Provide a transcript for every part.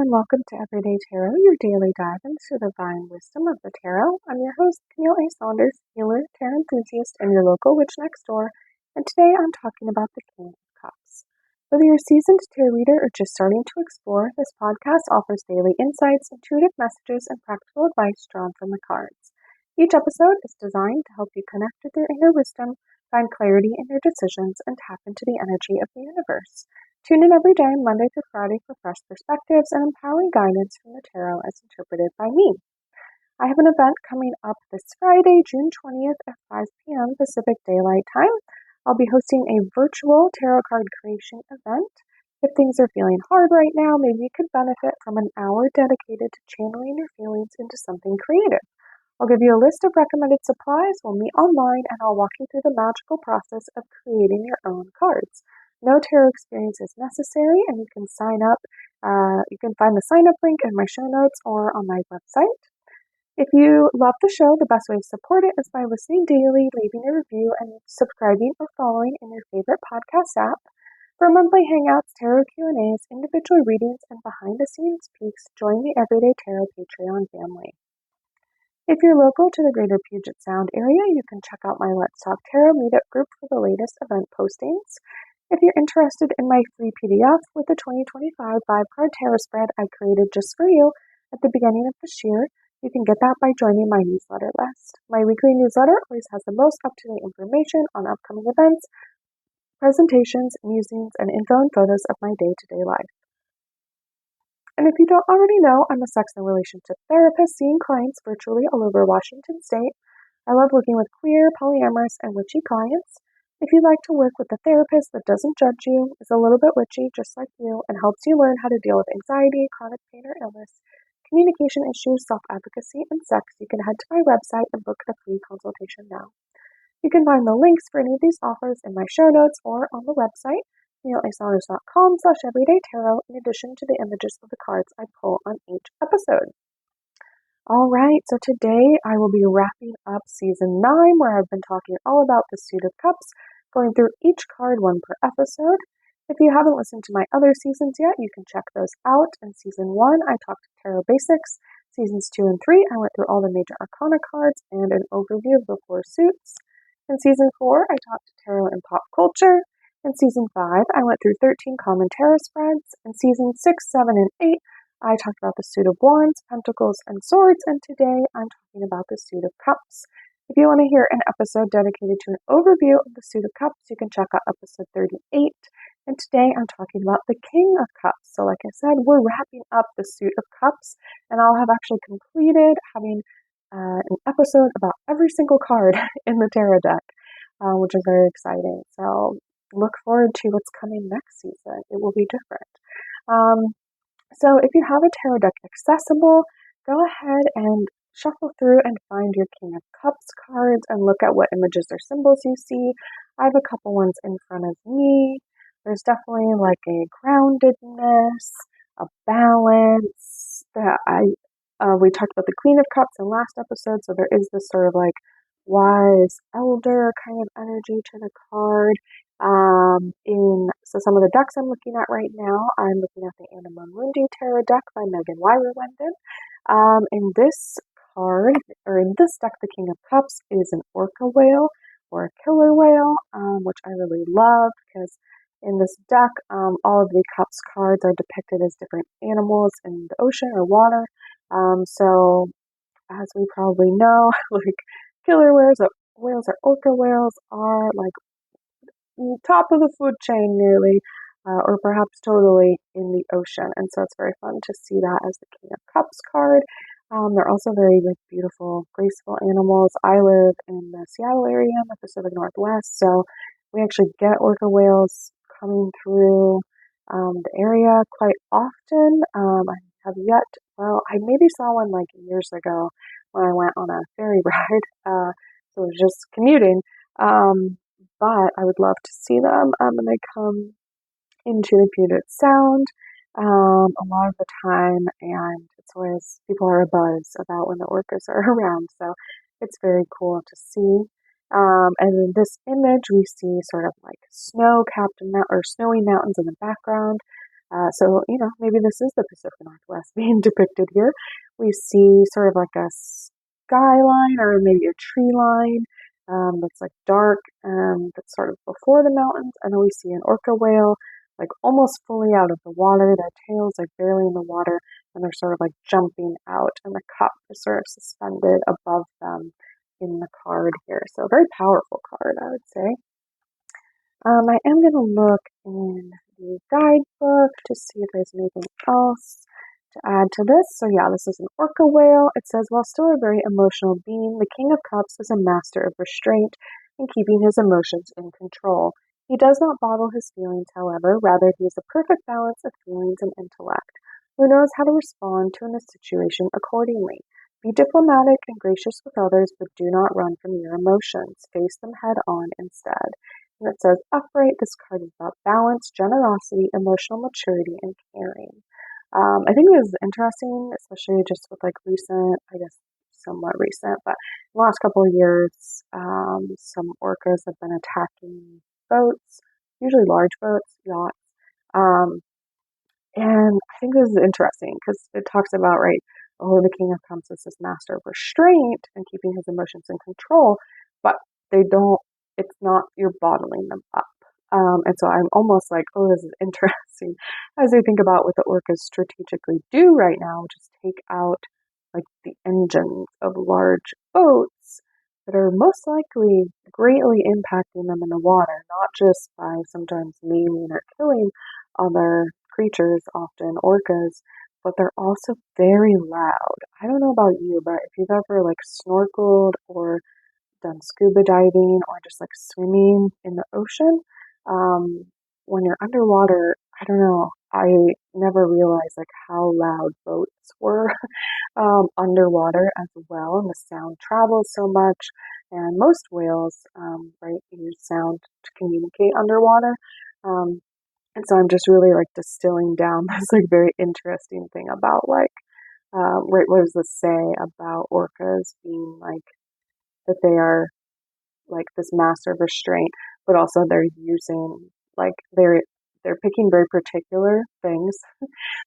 Hello and welcome to Everyday Tarot, your daily dive into the divine wisdom of the tarot. I'm your host, Camille A. Saunders, healer, tarot enthusiast, and your local witch next door. And today I'm talking about the King of Cups. Whether you're a seasoned tarot reader or just starting to explore, this podcast offers daily insights, intuitive messages, and practical advice drawn from the cards. Each episode is designed to help you connect with your inner wisdom, find clarity in your decisions, and tap into the energy of the universe. Tune in every day, Monday through Friday, for fresh perspectives and empowering guidance from the tarot as interpreted by me. I have an event coming up this Friday, June 20th at 5 p.m. Pacific Daylight Time. I'll be hosting a virtual tarot card creation event. If things are feeling hard right now, maybe you could benefit from an hour dedicated to channeling your feelings into something creative. I'll give you a list of recommended supplies, we'll meet online, and I'll walk you through the magical process of creating your own cards. No tarot experience is necessary, and you can sign up. You can find the sign up link in my show notes or on my website. If you love the show, the best way to support it is by listening daily, leaving a review, and subscribing or following in your favorite podcast app. For monthly hangouts, tarot Q&As, individual readings, and behind-the-scenes peeks, join the Everyday Tarot Patreon family. If you're local to the greater Puget Sound area, you can check out my Let's Talk Tarot meetup group for the latest event postings. If you're interested in my free PDF with the 2025 5-card tarot spread I created just for you at the beginning of this year, you can get that by joining my newsletter list. My weekly newsletter always has the most up-to-date information on upcoming events, presentations, musings, and info and photos of my day-to-day life. And if you don't already know, I'm a sex and relationship therapist seeing clients virtually all over Washington State. I love working with queer, polyamorous, and witchy clients. If you'd like to work with a therapist that doesn't judge you, is a little bit witchy just like you, and helps you learn how to deal with anxiety, chronic pain or illness, communication issues, self-advocacy, and sex, you can head to my website and book a free consultation now. You can find the links for any of these offers in my show notes or on the website, neelasaunders.com/everydaytarot, in addition to the images of the cards I pull on each episode. All right, so today I will be wrapping up Season 9, where I've been talking all about the Suit of Cups, going through each card one per episode. If you haven't listened to my other seasons yet, you can check those out. In Season 1, I talked tarot basics. Seasons 2 and 3, I went through all the major arcana cards and an overview of the 4 suits. In Season 4, I talked tarot and pop culture. In Season 5, I went through 13 common tarot spreads. In Seasons 6, 7, and 8, I talked about the Suit of Wands, Pentacles, and Swords, and today I'm talking about the Suit of Cups. If you want to hear an episode dedicated to an overview of the Suit of Cups, you can check out episode 38. And today I'm talking about the King of Cups. So like I said, we're wrapping up the Suit of Cups, and I'll have actually completed having an episode about every single card in the tarot deck, which is very exciting. So look forward to what's coming next season. It will be different. So if you have a tarot deck accessible, go ahead and shuffle through and find your King of Cups cards and look at what images or symbols you see. I have a couple ones in front of me. There's definitely like a groundedness, a balance. We talked about the Queen of Cups in last episode, so there is this sort of like wise elder kind of energy to the card. So some of the decks I'm looking at right now, I'm looking at the Anima Mundi Tarot deck by Megan Weiler-London. In this deck, the King of Cups is an orca whale or a killer whale, which I really love because in this deck, all of the Cups cards are depicted as different animals in the ocean or water. So as we probably know, like killer whales or orca whales are like top of the food chain nearly, or perhaps totally in the ocean. And so it's very fun to see that as the King of Cups card. They're also very like beautiful, graceful animals. I live in the Seattle area in the Pacific Northwest, so we actually get orca whales coming through the area quite often. I maybe saw one like years ago when I went on a ferry ride, so it was just commuting. But I would love to see them, and they come into the Puget Sound a lot of the time, and it's always, people are abuzz about when the orcas are around, so it's very cool to see. And in this image, we see sort of like snowy mountains in the background. So, maybe this is the Pacific Northwest being depicted here. We see sort of like a skyline or maybe a tree line that's like dark, that's sort of before the mountains. And then we see an orca whale like almost fully out of the water. Their tail's like barely in the water, and they're sort of like jumping out, and the cup is sort of suspended above them in the card here. So a very powerful card, I would say. I am going to look in the guidebook to see if there's anything else to add to this. So yeah, this is an orca whale. It says, while still a very emotional being, the King of Cups is a master of restraint and keeping his emotions in control. He does not bottle his feelings, however. Rather, he is a perfect balance of feelings and intellect, who knows how to respond to a situation accordingly. Be diplomatic and gracious with others, but do not run from your emotions. Face them head on instead. And it says, upright, this card is about balance, generosity, emotional maturity, and caring. I think this is interesting, especially just with like recent, I guess somewhat recent, but in the last couple of years, some orcas have been attacking boats, usually large boats, yachts. Um, and I think this is interesting because it talks about, right, oh, the King of Cups is this master of restraint and keeping his emotions in control, but they don't, it's not, you're bottling them up. And so I'm almost like, oh, this is interesting as I think about what the orcas strategically do right now, which is take out like the engines of large boats that are most likely greatly impacting them in the water, not just by sometimes maiming or killing other creatures, often orcas, but they're also very loud. I don't know about you, but if you've ever like snorkeled or done scuba diving or just like swimming in the ocean, when you're underwater, I don't know, I never realized like how loud boats were underwater as well, and the sound travels so much. And most whales, right, use sound to communicate underwater. Um, and so I'm just really like distilling down this like very interesting thing about like, right, what does this say about orcas being like that they are like this master of restraint, but also they're using like they're picking very particular things.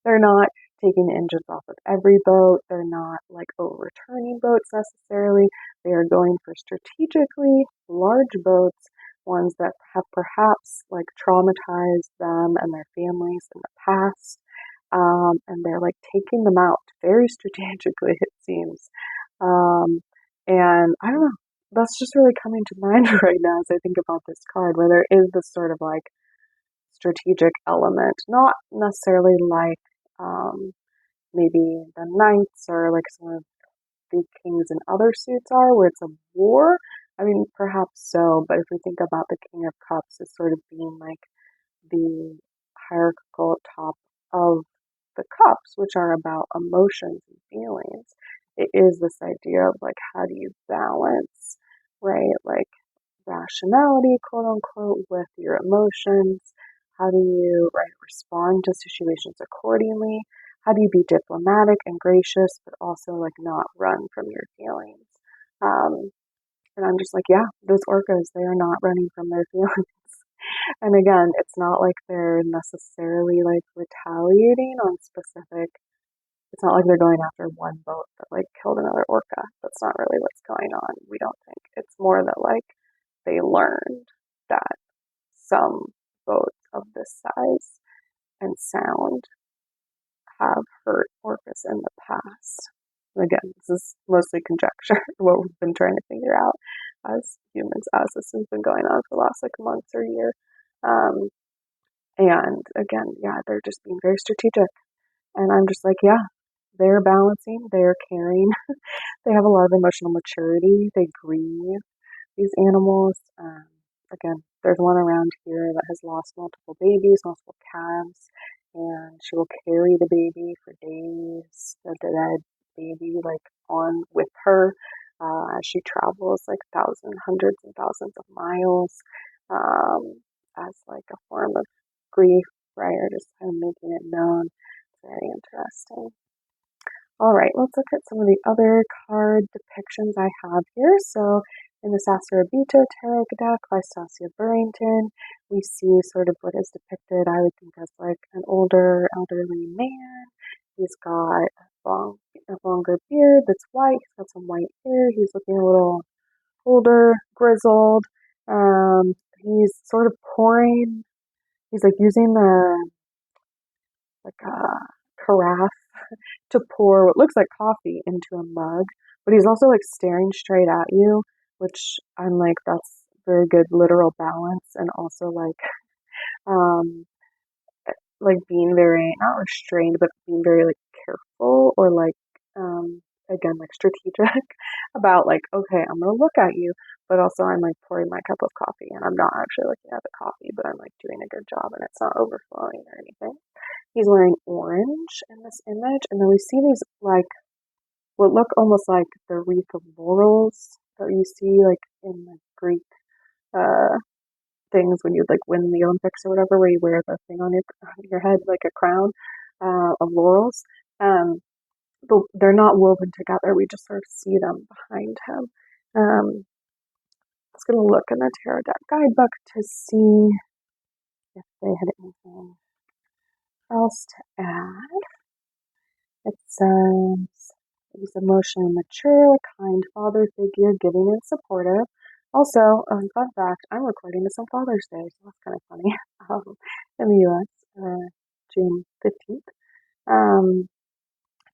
They're not taking the engines off of every boat. They're not like overturning boats necessarily. They are going for strategically large boats, ones that have perhaps like traumatized them and their families in the past. And they're like taking them out very strategically, it seems. Um, and I don't know, that's just really coming to mind right now as I think about this card, where there is this sort of like strategic element, not necessarily like maybe the knights or like some of the kings and other suits are, where it's a war. I mean, perhaps so, but if we think about the King of Cups as sort of being like the hierarchical top of the cups, which are about emotions and feelings, it is this idea of like, how do you balance, right? Like rationality, quote unquote, with your emotions? How do you, right, respond to situations accordingly? How do you be diplomatic and gracious, but also like not run from your feelings? Um, and I'm just like, yeah, those orcas, they are not running from their feelings. And again, it's not like they're necessarily like retaliating on specific, it's not like they're going after one boat that like killed another orca. That's not really what's going on. We don't think. It's more that like they learned that some boats of this size and sound have hurt orcas in the past. And again, this is mostly conjecture, what we've been trying to figure out as humans as this has been going on for the last like months or year. Um, and again, yeah, they're just being very strategic. And I'm just like, yeah, they're balancing, they're caring, they have a lot of emotional maturity, they grieve these animals. Again, there's one around here that has lost multiple babies, multiple calves, and she will carry the baby for days, the dead baby, like on with her as she travels like thousands, hundreds and thousands of miles as like a form of grief, right? Or just kind of making it known. It's very interesting. All right, let's look at some of the other card depictions I have here. So In the Sacerabito tarot deck by Stasia Burrington, we see sort of what is depicted, I would think, as like an elderly man. He's got a longer beard that's white. He's got some white hair. He's looking a little older, grizzled. He's sort of pouring. He's like using the carafe to pour what looks like coffee into a mug, but he's also like staring straight at you, which I'm like, that's very good literal balance, and also um being very not restrained, but being very like careful, or again like strategic about like, okay, I'm gonna look at you, but also I'm like pouring my cup of coffee and I'm not actually looking at the coffee, but I'm like doing a good job and it's not overflowing or anything. He's wearing orange in this image, and then we see these like what look almost like the wreath of laurels that you see like in the Greek uh things when you like win the Olympics or whatever, where you wear the thing on your head like a crown of laurels. But they're not woven together. We just sort of see them behind him. I was gonna look in the tarot deck guidebook to see if they had anything else to add. It says he's emotionally mature, kind father figure, giving and supportive. Also, fun fact, I'm recording this on Father's Day, so that's kind of funny. In the US, June 15th.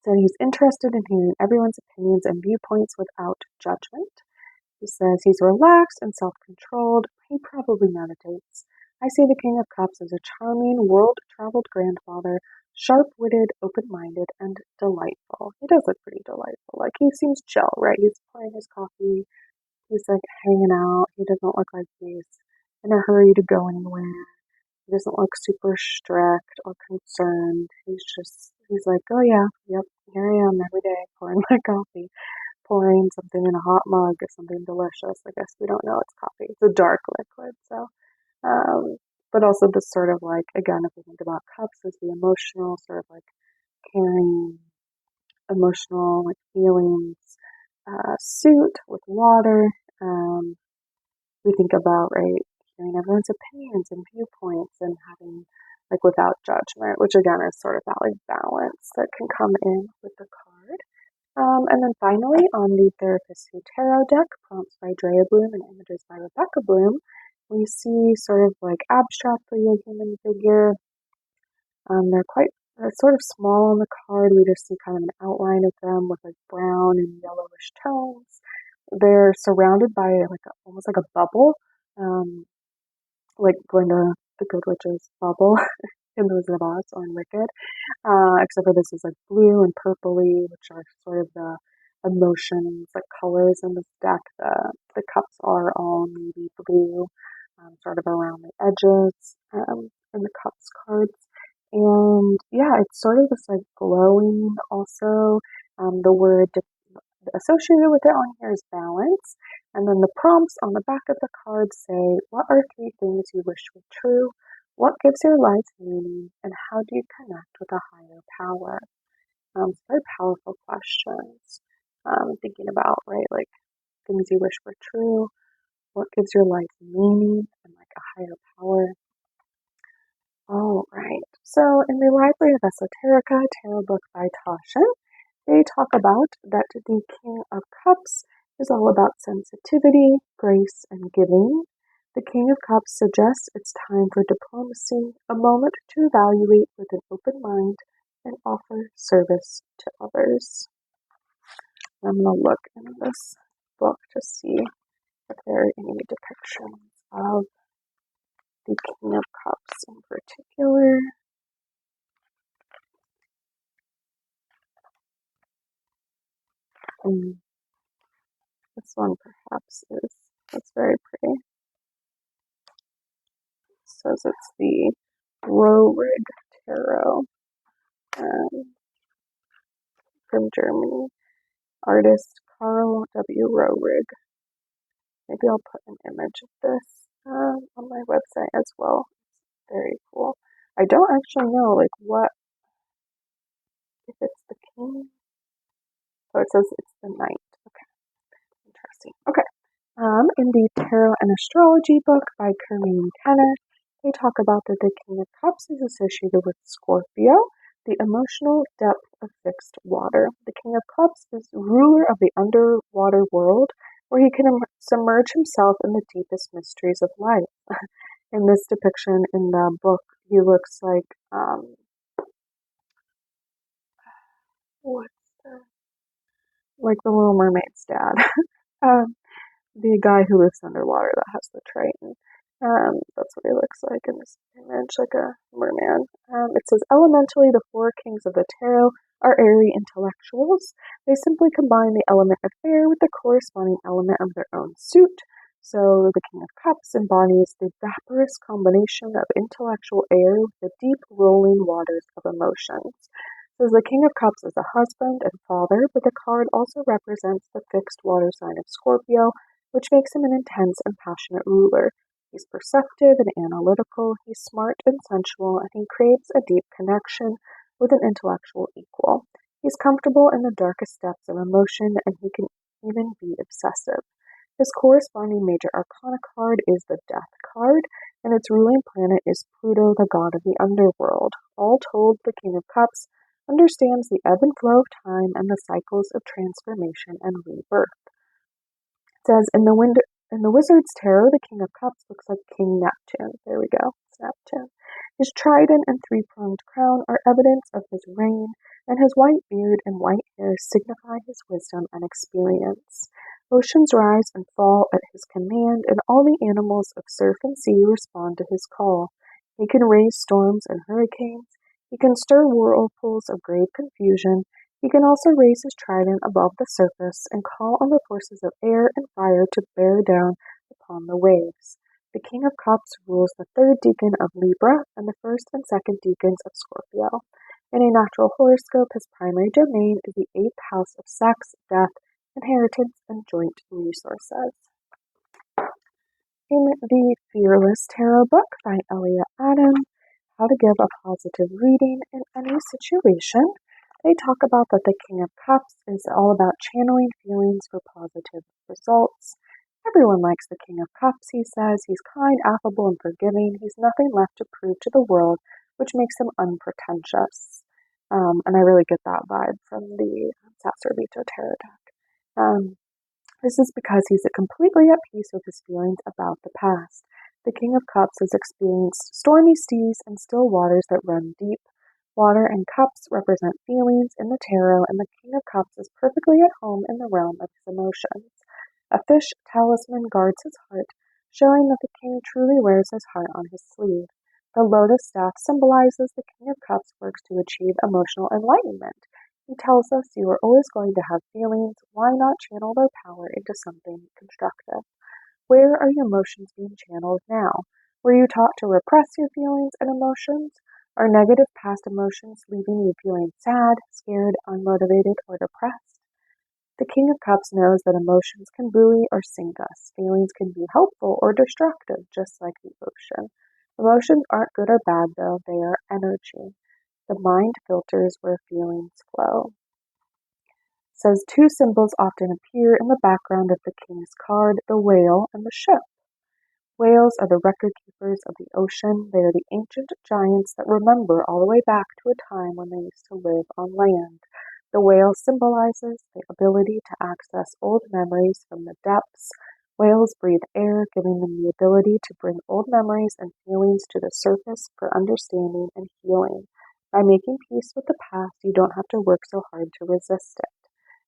So he's interested in hearing everyone's opinions and viewpoints without judgment. He says he's relaxed and self-controlled. He probably meditates. I see the King of Cups as a charming, world-traveled grandfather, sharp-witted, open-minded, and delightful. He does look pretty delightful. Like, he seems chill, right? He's pouring his coffee. He's, like, hanging out. He doesn't look like he's in a hurry to go anywhere. He doesn't look super strict or concerned. He's like, oh yeah, yep, here I am every day pouring my coffee, pouring something in a hot mug of something delicious. I guess we don't know it's coffee. It's a dark liquid, so. But also this sort of like, again, if we think about cups as the emotional, sort of like carrying emotional like feelings, suit with water. We think about, right, hearing everyone's opinions and viewpoints and having like without judgment, which again is sort of that like balance that can come in with the card. And then finally, on the Therapist Who Tarot deck, prompts by Drea Bloom and images by Rebecca Bloom, we see sort of like abstractly a human figure. They're sort of small on the card. We just see kind of an outline of them with like brown and yellowish tones. They're surrounded by almost like a bubble, like Glinda the Good Witch's bubble in The Wizard of Oz on Wicked. Except for this is like blue and purpley, which are sort of the emotions, like colors in this deck. The cups are all navy blue, sort of around the edges, in the cups cards. And yeah, it's sort of this like glowing also. The word associated with it on here is balance. And then the prompts on the back of the card say, what are 3 things you wish were true? What gives your life meaning? And how do you connect with a higher power? Very powerful questions. Thinking about, right, like things you wish were true, what gives your life meaning, and like a higher power. All right. So in the Library of Esoterica tarot book by Tasha, they talk about that the King of Cups is all about sensitivity, grace, and giving. The King of Cups suggests it's time for diplomacy, a moment to evaluate with an open mind and offer service to others. I'm going to look in this book to see if there are any depictions of the King of Cups in particular. This one perhaps is, it's very pretty. It says it's the Rohrig Tarot from Germany. Artist Carl W. Rohrig. Maybe I'll put an image of this on my website as well. It's very cool. I don't actually know like what, if it's the king. Oh, it says it's the knight. Okay, interesting. Okay, In the Tarot and Astrology book by Corinne Kenner, they talk about that the King of Cups is associated with Scorpio, the emotional depth of fixed water. The King of Cups is ruler of the underwater world, where he can submerge himself in the deepest mysteries of life. In this depiction in the book, he looks what's the, like the Little Mermaid's dad. um, the guy who lives underwater that has the Triton. That's what he looks like in this image, like a merman. It says, elementally, the four kings of the tarot are airy intellectuals. They simply combine the element of air with the corresponding element of their own suit. So the King of Cups embodies the vaporous combination of intellectual air with the deep rolling waters of emotions. Says the King of Cups is a husband and father, but the card also represents the fixed water sign of Scorpio, which makes him an intense and passionate ruler. He's perceptive and analytical, he's smart and sensual, and he craves a deep connection with an intellectual equal. He's comfortable in the darkest depths of emotion, and he can even be obsessive. His corresponding major arcana card is the Death card, and its ruling planet is Pluto, the god of the underworld. All told, the King of Cups understands the ebb and flow of time and the cycles of transformation and rebirth. It says, in the Wizard's Tarot, the King of Cups looks like King Neptune. There we go, it's Neptune. His trident and three-pronged crown are evidence of his reign, and his white beard and white hair signify his wisdom and experience. Oceans rise and fall at his command, and all the animals of surf and sea respond to his call. He can raise storms and hurricanes. He can stir whirlpools of grave confusion. He can also raise his trident above the surface and call on the forces of air and fire to bear down upon the waves. The King of Cups rules the third decan of Libra and the first and second decans of Scorpio. In a natural horoscope, his primary domain is the 8th house of sex, death, inheritance, and joint resources. In the Fearless Tarot book by Elia Adams, How to Give a Positive Reading in Any Situation, they talk about that the King of Cups is all about channeling feelings for positive results. Everyone likes the King of Cups, he says. He's kind, affable, and forgiving. He's nothing left to prove to the world, which makes him unpretentious. And I really get that vibe from the Sassorvito Tarot deck. This is because he's completely at peace with his feelings about the past. The King of Cups has experienced stormy seas and still waters that run deep. Water and cups represent feelings in the tarot, and the King of Cups is perfectly at home in the realm of his emotions. A fish talisman guards his heart, showing that the king truly wears his heart on his sleeve. The lotus staff symbolizes the King of Cups works to achieve emotional enlightenment. He tells us you are always going to have feelings. Why not channel their power into something constructive? Where are your emotions being channeled now? Were you taught to repress your feelings and emotions? Are negative past emotions leaving you feeling sad, scared, unmotivated, or depressed? The King of Cups knows that emotions can buoy or sink us. Feelings can be helpful or destructive, just like the ocean. Emotions aren't good or bad, though. They are energy. The mind filters where feelings flow. It says two symbols often appear in the background of the King's card, the whale and the ship. Whales are the record keepers of the ocean. They are the ancient giants that remember all the way back to a time when they used to live on land. The whale symbolizes the ability to access old memories from the depths. Whales breathe air, giving them the ability to bring old memories and feelings to the surface for understanding and healing. By making peace with the past, you don't have to work so hard to resist it.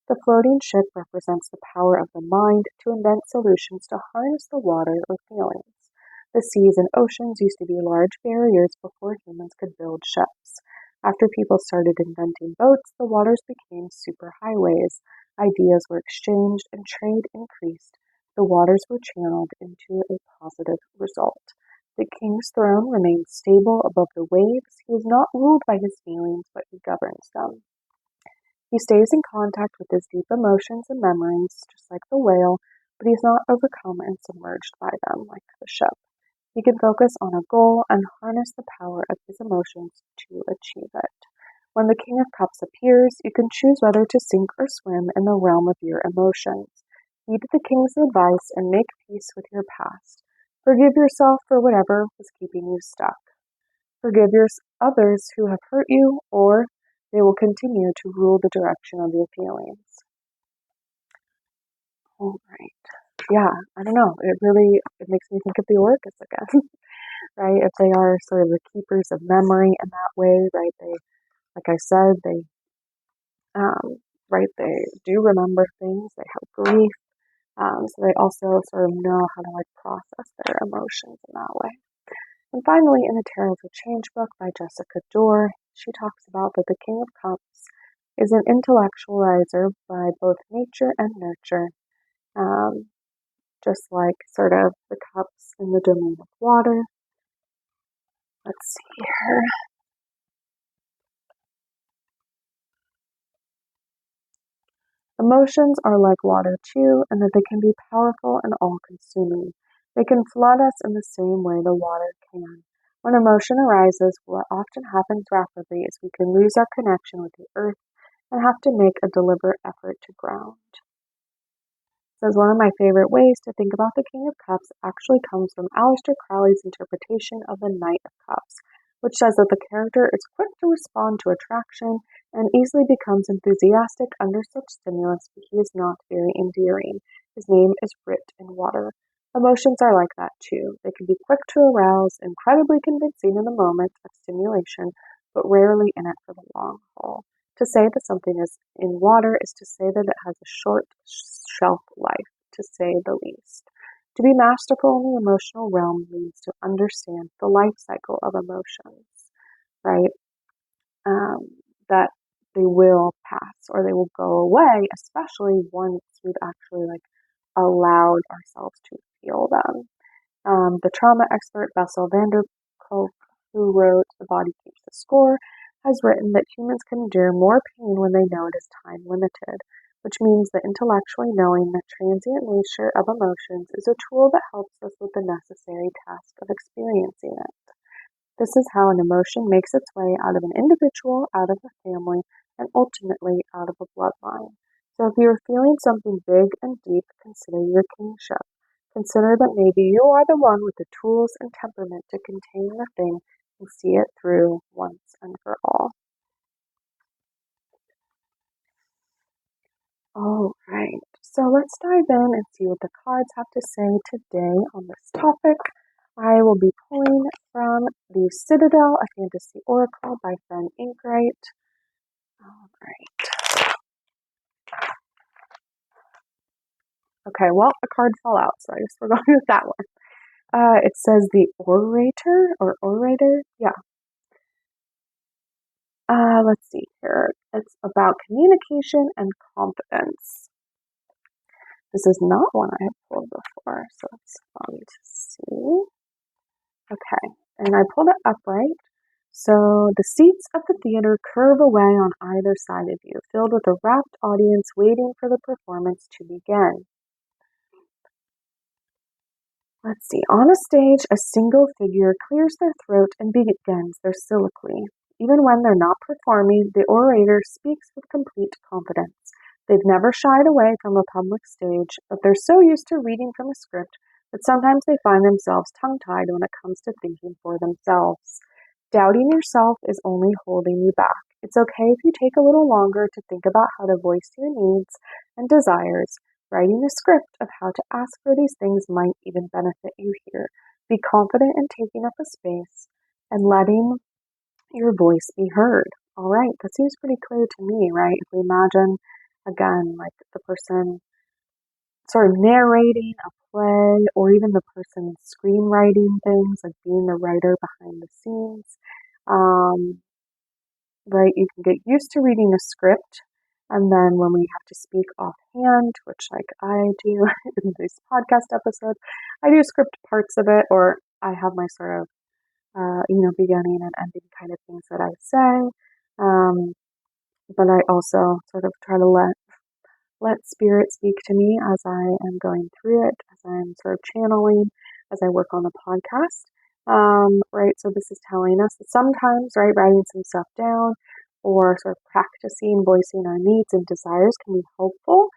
The floating ship represents the power of the mind to invent solutions to harness the water or feelings. The seas and oceans used to be large barriers before humans could build ships. After people started inventing boats, the waters became superhighways. Ideas were exchanged and trade increased. The waters were channeled into a positive result. The king's throne remains stable above the waves. He is not ruled by his feelings, but he governs them. He stays in contact with his deep emotions and memories, just like the whale, but he's not overcome and submerged by them like the ship. He can focus on a goal and harness the power of his emotions to achieve it. When the King of Cups appears, you can choose whether to sink or swim in the realm of your emotions. Heed the king's advice and make peace with your past. Forgive yourself for whatever was keeping you stuck. Forgive others who have hurt you, or they will continue to rule the direction of your feelings. All right. Yeah, I don't know. It makes me think of the orcas again, right? If they are sort of the keepers of memory in that way, right? They, like I said, they do remember things. They have grief. So they also sort of know how to process their emotions in that way. And finally, in the Tarot for Change book by Jessica Dorr, she talks about that the King of Cups is an intellectualizer by both nature and nurture, just like sort of the cups in the domain of water. Let's see here. Emotions are like water too, and that they can be powerful and all-consuming. They can flood us in the same way the water can. When emotion arises, what often happens rapidly is we can lose our connection with the earth and have to make a deliberate effort to ground. Says one of my favorite ways to think about the King of Cups actually comes from Aleister Crowley's interpretation of the Knight of Cups, which says that the character is quick to respond to attraction and easily becomes enthusiastic under such stimulus, but he is not very endearing. His name is writ in water. Emotions are like that too. They can be quick to arouse, incredibly convincing in the moment of stimulation, but rarely in it for the long haul. To say that something is in water is to say that it has a short shelf life, to say the least. To be masterful in the emotional realm means to understand the life cycle of emotions, right? That they will pass or they will go away, especially once we've actually allowed ourselves to feel them. The trauma expert Bessel van der Kolk, who wrote The Body Keeps the Score, has written that humans can endure more pain when they know it is time limited, which means that intellectually knowing the transient nature of emotions is a tool that helps us with the necessary task of experiencing it. This is how an emotion makes its way out of an individual, out of a family, and ultimately out of a bloodline. So if you're feeling something big and deep, consider your kingship. Consider that maybe you are the one with the tools and temperament to contain the thing and see it through once and for all. All right, so let's dive in and see what the cards have to say today on this topic. I will be pulling from the Citadel, a Fantasy Oracle by Fen Inkwright. All right. Okay, well, a card fell out, so I guess we're going with that one. It says the Orator. Yeah. Let's see here. It's about communication and confidence. This is not one I have pulled before, so it's fun to see. Okay, and I pulled it upright. So the seats of the theater curve away on either side of you, filled with a rapt audience waiting for the performance to begin. Let's see. On a stage, a single figure clears their throat and begins their soliloquy. Even when they're not performing, the orator speaks with complete confidence. They've never shied away from a public stage, but they're so used to reading from a script that sometimes they find themselves tongue-tied when it comes to thinking for themselves. Doubting yourself is only holding you back. It's okay if you take a little longer to think about how to voice your needs and desires. Writing a script of how to ask for these things might even benefit you here. Be confident in taking up a space and letting your voice be heard. All right, that seems pretty clear to me, right? If we imagine, again, the person sort of narrating a play or even the person screenwriting things, being the writer behind the scenes, right? You can get used to reading a script. And then when we have to speak offhand, which I do in these podcast episodes, I do script parts of it, or I have my sort of, beginning and ending kind of things that I say. But I also sort of try to let spirit speak to me as I am going through it, as I'm sort of channeling, as I work on the podcast. Right, so this is telling us that sometimes, right, writing some stuff down or sort of practicing voicing our needs and desires can be helpful.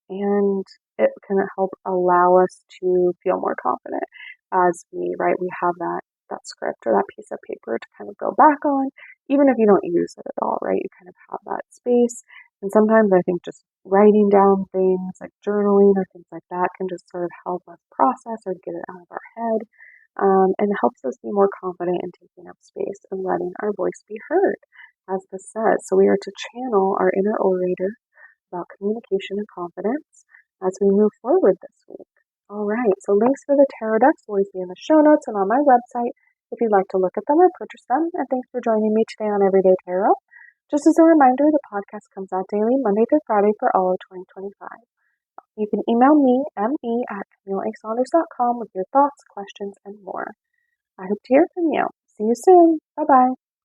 and it can help allow us to feel more confident as we have that script or that piece of paper to kind of go back on, even if you don't use it at all, right? You kind of have that space. And sometimes I think just writing down things like journaling or things like that can just sort of help us process or get it out of our head. And it helps us be more confident in taking up space and letting our voice be heard, as this says. So we are to channel our inner orator about communication and confidence as we move forward this week. All right, so links for the tarot decks will always be in the show notes and on my website if you'd like to look at them or purchase them. And thanks for joining me today on Everyday Tarot. Just as a reminder, the podcast comes out daily, Monday through Friday for all of 2025. You can email me, me@CamilleASaunders.com with your thoughts, questions, and more. I hope to hear from you. See you soon. Bye-bye.